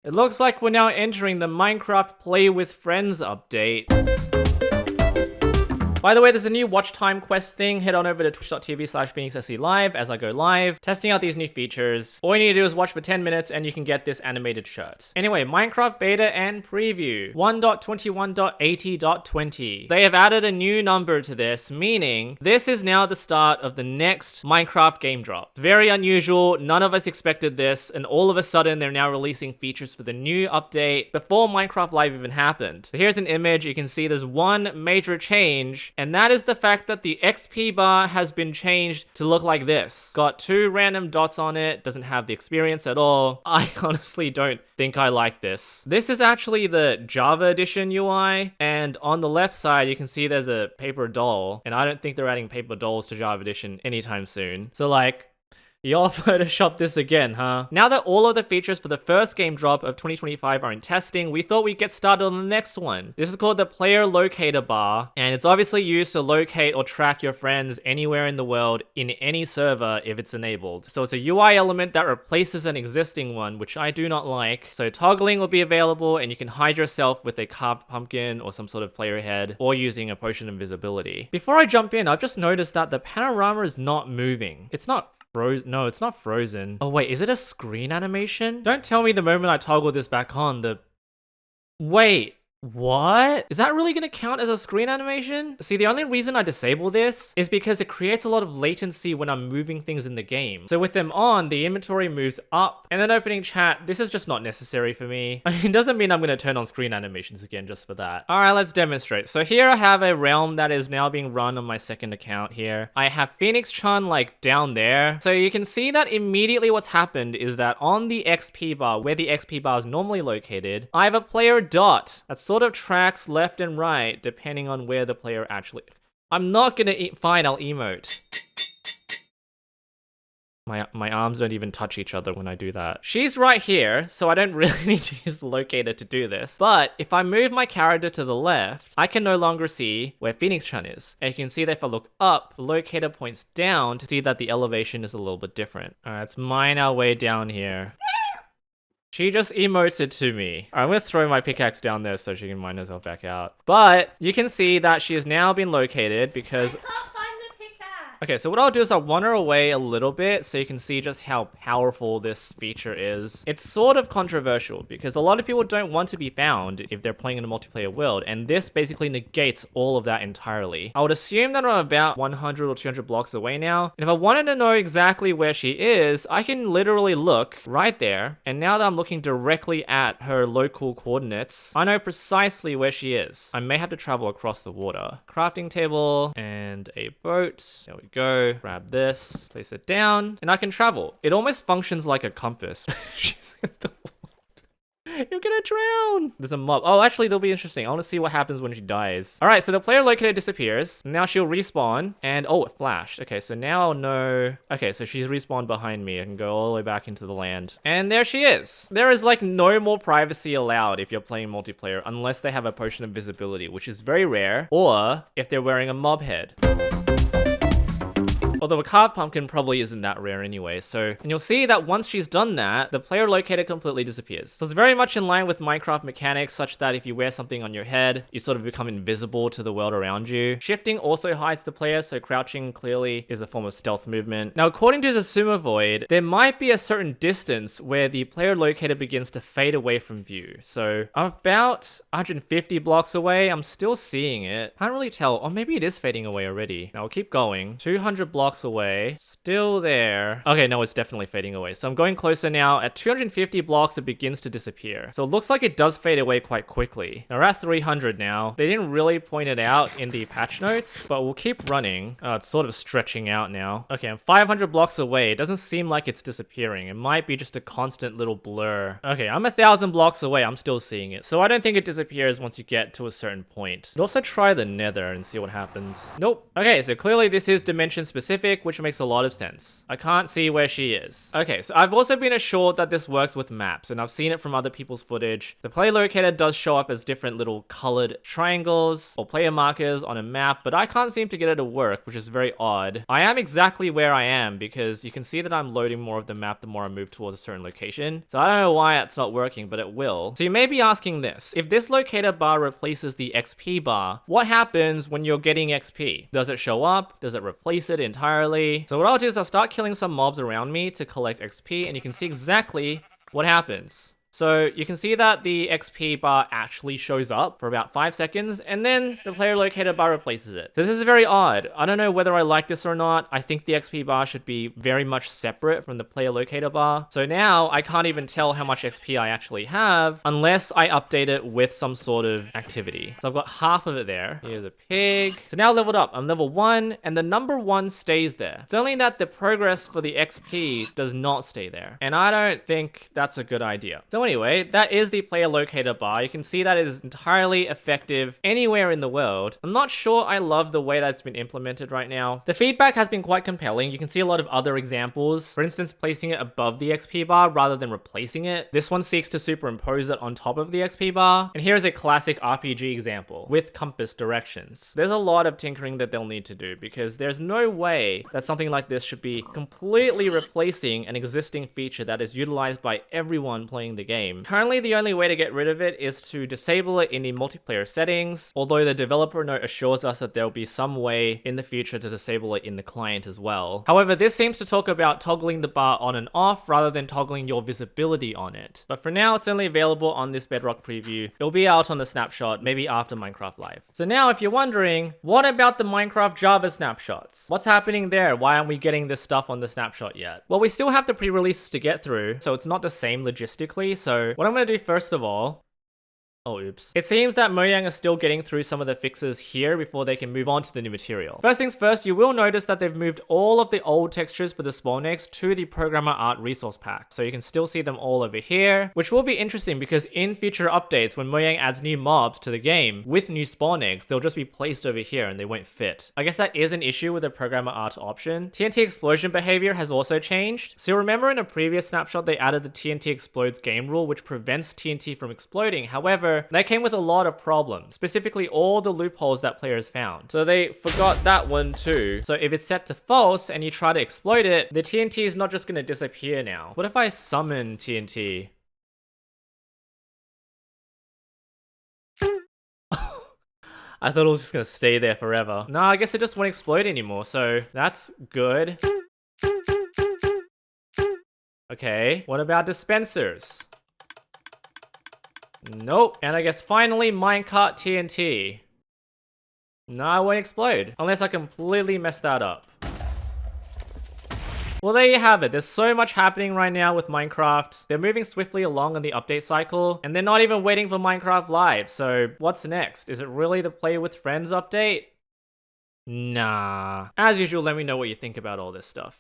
It looks like we're now entering the Minecraft Play with Friends update. By the way, there's a new watch time quest thing. Head on over to twitch.tv/PhoenixSC Live as I go live, testing out these new features. All you need to do is watch for 10 minutes and you can get this animated shirt. Anyway, Minecraft beta and preview 1.21.80.20. They have added a new number to this, meaning this is now the start of the next Minecraft game drop. Very unusual, none of us expected this, and all of a sudden they're now releasing features for the new update before Minecraft Live even happened. So here's an image. You can see there's one major change, and that is the fact that the XP bar has been changed to look like this. Got two random dots on it, doesn't have the experience at all. I honestly don't think I like this. This is actually the Java edition UI, and on the left side you can see there's a paper doll, and I don't think they're adding paper dolls to Java edition anytime soon. So like, y'all photoshopped this again, huh? Now that all of the features for the first game drop of 2025 are in testing, we thought we'd get started on the next one. This is called the player locator bar, and it's obviously used to locate or track your friends anywhere in the world in any server if it's enabled. So it's a UI element that replaces an existing one, which I do not like. So toggling will be available, and you can hide yourself with a carved pumpkin or some sort of player head, or using a potion of invisibility. Before I jump in, I've just noticed that the panorama is not moving. It's not no, it's not frozen. Oh wait, is it a screen animation? Don't tell me the moment I toggle this back on, wait, what? Is that really gonna count as a screen animation? See, the only reason I disable this is because it creates a lot of latency when I'm moving things in the game. So with them on, the inventory moves up, and then opening chat, this is just not necessary for me. I mean, it doesn't mean I'm gonna turn on screen animations again just for that. All right, let's demonstrate. So here I have a realm that is now being run on my second account here. I have Phoenix Chan like down there. So you can see that immediately what's happened is that on the XP bar, where the XP bar is normally located, I have a player dot that's sort of tracks left and right depending on where the player actually... I'm not gonna fine, I'll emote. My arms don't even touch each other when I do that. She's right here, so I don't really need to use the locator to do this. But if I move my character to the left, I can no longer see where Phoenix Chan is. And you can see that if I look up, the locator points down to see that the elevation is a little bit different. All right, let's mine our way down here. She just emoted to me. I'm gonna throw my pickaxe down there so she can mine herself back out. But you can see that she has now been located because... I can't find the pickaxe. Okay, so what I'll do is I'll wander away a little bit so you can see just how powerful this feature is. It's sort of controversial because a lot of people don't want to be found if they're playing in a multiplayer world, and this basically negates all of that entirely. I would assume that I'm about 100 or 200 blocks away now, and if I wanted to know exactly where she is, I can literally look right there, and now that I'm looking directly at her local coordinates, I know precisely where she is. I may have to travel across the water. Crafting table and a boat. There we go. Grab this, place it down, and I can travel. It almost functions like a compass. She's in the water. You're gonna drown. There's a mob. Oh, actually, that'll be interesting. I want to see what happens when she dies. All right, so the player locator disappears. Now she'll respawn, and oh, it flashed. Okay, so now I'll know. Okay, so she's respawned behind me. I can go all the way back into the land. And there she is. There is like no more privacy allowed if you're playing multiplayer unless they have a potion of visibility, which is very rare, or if they're wearing a mob head. Although a carved pumpkin probably isn't that rare anyway, so... And you'll see that once she's done that, the player locator completely disappears. So it's very much in line with Minecraft mechanics, such that if you wear something on your head, you sort of become invisible to the world around you. Shifting also hides the player, so crouching clearly is a form of stealth movement. Now, according to Zazuma Void, there might be a certain distance where the player locator begins to fade away from view. So I'm about 150 blocks away. I'm still seeing it. Can't really tell. Or maybe it is fading away already. Now, I'll keep going. 200 blocks away, still there. Okay, no, it's definitely fading away. So I'm going closer now. At 250 blocks, it begins to disappear. So it looks like it does fade away quite quickly. Now we're at 300 now. They didn't really point it out in the patch notes, but we'll keep running. Oh, it's sort of stretching out now. Okay, I'm 500 blocks away. It doesn't seem like it's disappearing. It might be just a constant little blur. Okay, I'm 1,000 blocks away. I'm still seeing it. So I don't think it disappears once you get to a certain point. I'll also try the nether and see what happens. Nope. Okay, so clearly this is dimension specific. specific, which makes a lot of sense. I can't see where she is. Okay, so I've also been assured that this works with maps, and I've seen it from other people's footage. The player locator does show up as different little colored triangles or player markers on a map, but I can't seem to get it to work, which is very odd. I am exactly where I am because you can see that I'm loading more of the map the more I move towards a certain location. So I don't know why it's not working, but it will. So you may be asking this: if this locator bar replaces the XP bar, what happens when you're getting XP? Does it show up? Does it replace it entirely? So what I'll do is I'll start killing some mobs around me to collect XP, and you can see exactly what happens. So you can see that the XP bar actually shows up for about 5 seconds, and then the player locator bar replaces it. So this is very odd. I don't know whether I like this or not. I think the XP bar should be very much separate from the player locator bar. So now I can't even tell how much XP I actually have unless I update it with some sort of activity. So I've got half of it there. Here's a pig. So now leveled up. I'm level 1, and the number 1 stays there. It's only that the progress for the XP does not stay there, and I don't think that's a good idea. So anyway, that is the player locator bar. You can see that it is entirely effective anywhere in the world. I'm not sure I love the way that's been implemented right now. The feedback has been quite compelling. You can see a lot of other examples. For instance, placing it above the XP bar rather than replacing it. This one seeks to superimpose it on top of the XP bar. And here's a classic RPG example with compass directions. There's a lot of tinkering that they'll need to do because there's no way that something like this should be completely replacing an existing feature that is utilized by everyone playing the game. Currently, the only way to get rid of it is to disable it in the multiplayer settings, although the developer note assures us that there will be some way in the future to disable it in the client as well. However, this seems to talk about toggling the bar on and off rather than toggling your visibility on it. But for now, it's only available on this Bedrock preview. It'll be out on the snapshot, maybe after Minecraft Live. So now, if you're wondering, what about the Minecraft Java snapshots? What's happening there? Why aren't we getting this stuff on the snapshot yet? Well, we still have the pre-releases to get through, so it's not the same logistically. So what I'm going to do first of all, oh, oops. It seems that Mojang is still getting through some of the fixes here before they can move on to the new material. First things first, you will notice that they've moved all of the old textures for the spawn eggs to the programmer art resource pack. So you can still see them all over here, which will be interesting because in future updates, when Mojang adds new mobs to the game with new spawn eggs, they'll just be placed over here and they won't fit. I guess that is an issue with the programmer art option. TNT explosion behavior has also changed. So you'll remember in a previous snapshot, they added the TNT explodes game rule, which prevents TNT from exploding. However, they came with a lot of problems, specifically all the loopholes that players found. So they forgot that one too. So if it's set to false and you try to exploit it, the TNT is not just going to disappear now. What if I summon TNT? I thought it was just going to stay there forever. No, I guess it just won't explode anymore, so that's good. Okay, what about dispensers? Nope. And I guess finally minecart TNT. No, it won't explode. Unless I completely mess that up. Well, there you have it. There's so much happening right now with Minecraft. They're moving swiftly along in the update cycle, and they're not even waiting for Minecraft Live. So what's next? Is it really the Play with Friends update? Nah. As usual, let me know what you think about all this stuff.